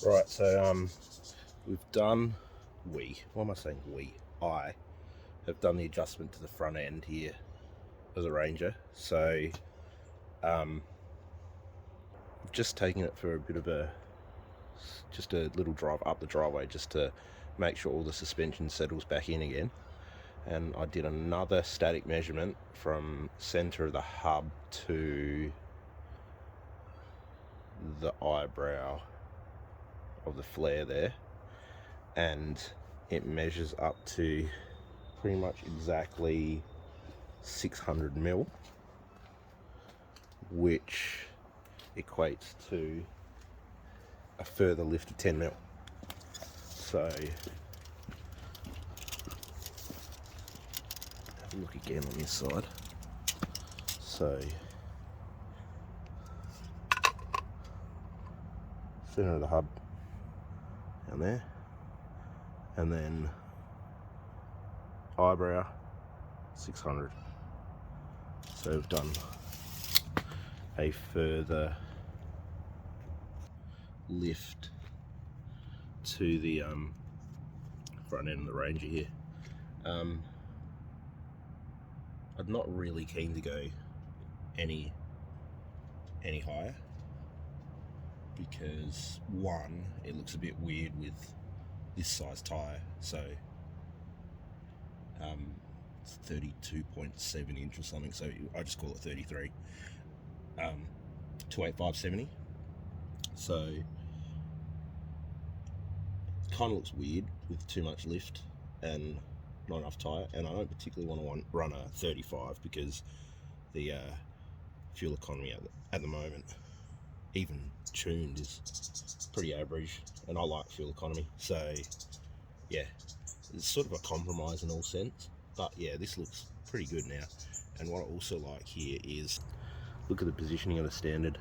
Right, so we've done why am I saying we? I have done the adjustment to the front end here of the Ranger. So I've just taken it for a bit of just a little drive up the driveway just to make sure all the suspension settles back in again. And I did another static measurement from center of the hub to the eyebrow of the flare there, and it measures up to pretty much exactly 600 mil, which equates to a further lift of 10 mil. So have a look again on this side. So center of the hub down there, and then eyebrow 600. So we've done a further lift to the front end of the Ranger here. I'm not really keen to go any higher, because one, it looks a bit weird with this size tyre. So it's 32.7 inch or something, so I just call it 33. 285/70. So it kind of looks weird with too much lift and not enough tyre, and I don't particularly want to run a 35 because the fuel economy at the moment, even tuned, is pretty average, and I like fuel economy. So yeah, it's sort of a compromise in all sense, but yeah, this looks pretty good now. And what I also like here is look at the positioning of the standard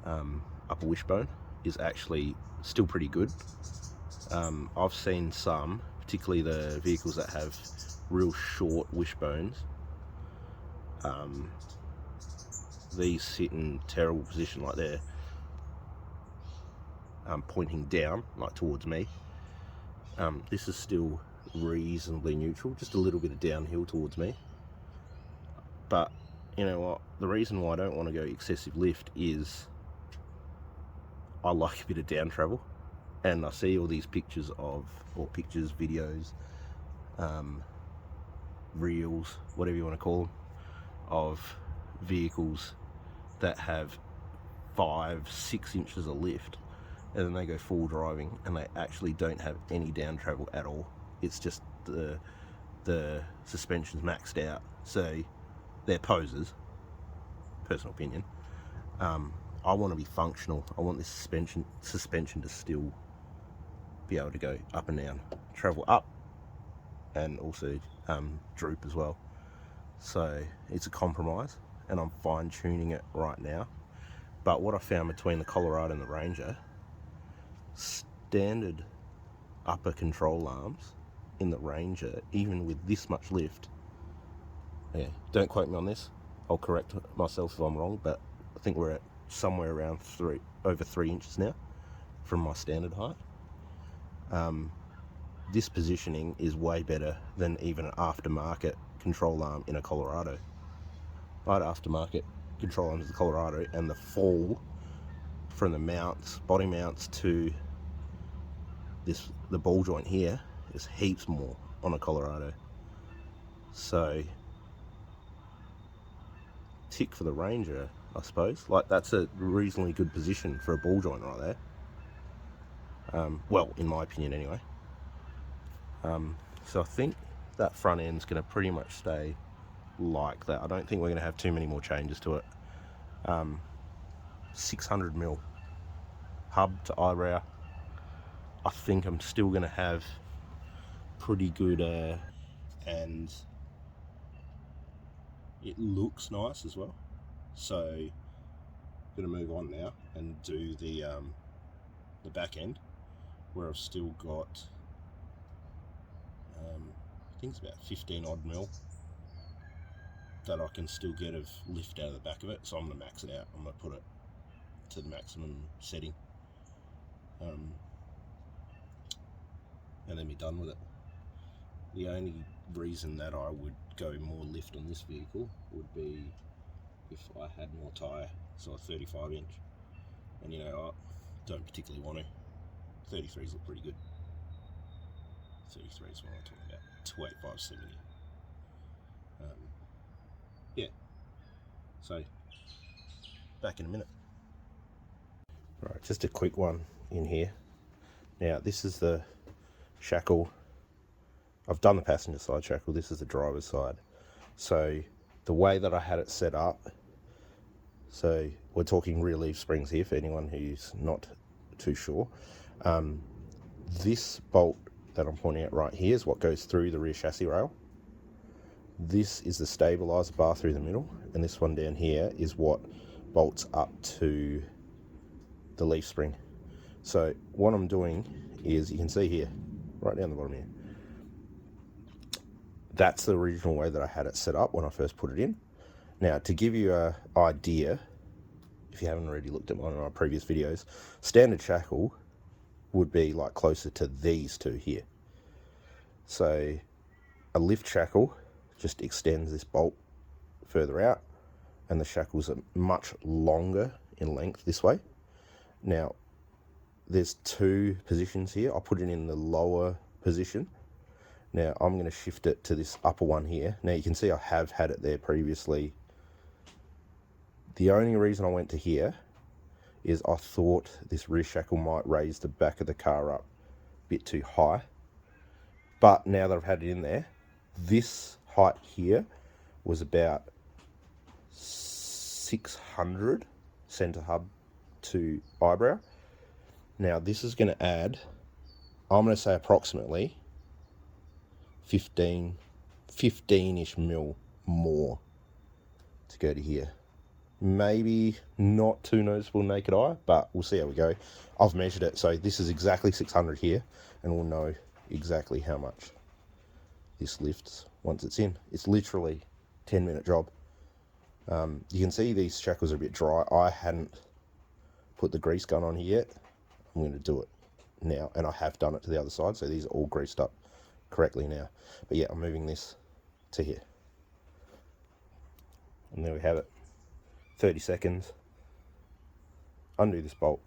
upper wishbone is actually still pretty good. I've seen some, particularly the vehicles that have real short wishbones, these sit in terrible position, like they're pointing down, like towards me. This is still reasonably neutral, just a little bit of downhill towards me. But you know what, the reason why I don't want to go excessive lift is I like a bit of down travel, and I see all these pictures, videos, reels, whatever you want to call them, of vehicles that have 5-6 inches of lift, and then they go full driving and they actually don't have any down travel at all. It's just the suspension's maxed out. So they're posers, personal opinion. I want to be functional. I want this suspension to still be able to go up and down, travel up, and also droop as well. So it's a compromise, and I'm fine tuning it right now. But what I found between the Colorado and the Ranger, standard upper control arms in the Ranger, even with this much lift, yeah, don't quote me on this, I'll correct myself if I'm wrong, but I think we're at somewhere around over 3 inches now from my standard height. This positioning is way better than even an aftermarket control arm in a Colorado. I had aftermarket control arms in the Colorado, and the fall from the mounts, body mounts, to the ball joint here is heaps more on a Colorado. So tick for the Ranger, I suppose. Like, that's a reasonably good position for a ball joint right there. Well, in my opinion anyway. So I think that front end's going to pretty much stay like that. I don't think we're going to have too many more changes to it. 600 mil hub to eyebrow. I think I'm still going to have pretty good and it looks nice as well. So I'm going to move on now and do the back end, where I've still got I think it's about 15 odd mil that I can still get of lift out of the back of it. So I'm going to max it out. I'm going to put it to the maximum setting. and then be done with it. The only reason that I would go more lift on this vehicle would be if I had more tyre, so a 35 inch, and you know, I don't particularly want to. 33s look pretty good. 33 is what I'm talking about. 285/70. Yeah. So back in a minute. Right, just a quick one in here. Now this is the shackle. I've done the passenger side shackle. This is the driver's side. So the way that I had it set up. So we're talking rear leaf springs here for anyone who's not too sure. This bolt that I'm pointing at right here is what goes through the rear chassis rail. This is the stabilizer bar through the middle, and this one down here is what bolts up to the leaf spring. So what I'm doing is, you can see here, right down the bottom here, that's the original way that I had it set up when I first put it in. Now, to give you an idea, if you haven't already looked at one of my previous videos, standard shackle would be like closer to these two here. So a lift shackle just extends this bolt further out, and the shackles are much longer in length this way. Now, there's two positions here. I'll put it in the lower position. Now, I'm going to shift it to this upper one here. Now, you can see I have had it there previously. The only reason I went to here is I thought this rear shackle might raise the back of the car up a bit too high. But now that I've had it in there, this height here was about 600 center hub to eyebrow. Now this is going to add, I'm going to say approximately 15-ish mil more to go to here. Maybe not too noticeable naked eye, but we'll see how we go. I've measured it, so this is exactly 600 here, and we'll know exactly how much this lifts once it's in. It's literally a 10-minute job. You can see these shackles are a bit dry. I hadn't put the grease gun on here yet. I'm going to do it now, and I have done it to the other side, so these are all greased up correctly now. But yeah, I'm moving this to here, and there we have it. 30 seconds. Undo this bolt,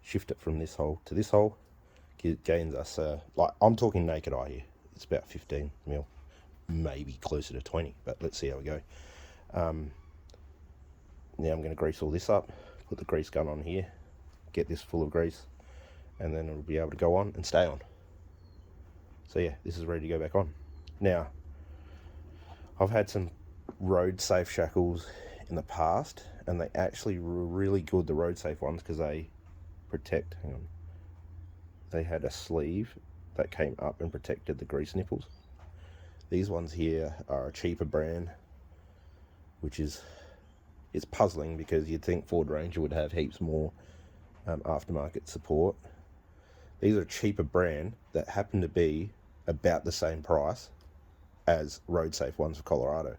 shift it from this hole to this hole. Gains us like, I'm talking naked eye here, it's about 15 mil, maybe closer to 20, but let's see how we go. Now I'm going to grease all this up, put the grease gun on here, get this full of grease, and then it'll be able to go on and stay on. So yeah, this is ready to go back on. Now, I've had some road safe shackles in the past, and they actually were really good, the road safe ones, because they protect, hang on, they had a sleeve that came up and protected the grease nipples. These ones here are a cheaper brand, which is, it's puzzling because you'd think Ford Ranger would have heaps more aftermarket support. These are a cheaper brand that happen to be about the same price as road safe ones for Colorado.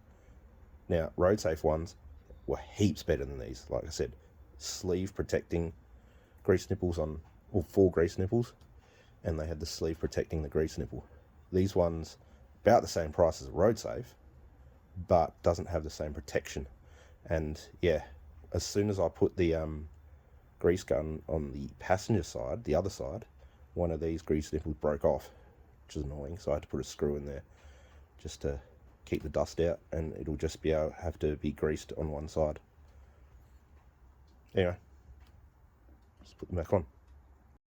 Now, road safe ones were heaps better than these. Like I said, sleeve protecting grease nipples on, or 4 grease nipples, and they had the sleeve protecting the grease nipple. These ones about the same price as a road safe, but doesn't have the same protection. And yeah, as soon as I put the grease gun on the passenger side, the other side, one of these grease nipples broke off, which is annoying. So I had to put a screw in there just to keep the dust out, and it'll just be have to be greased on one side. Anyway, just put them back on.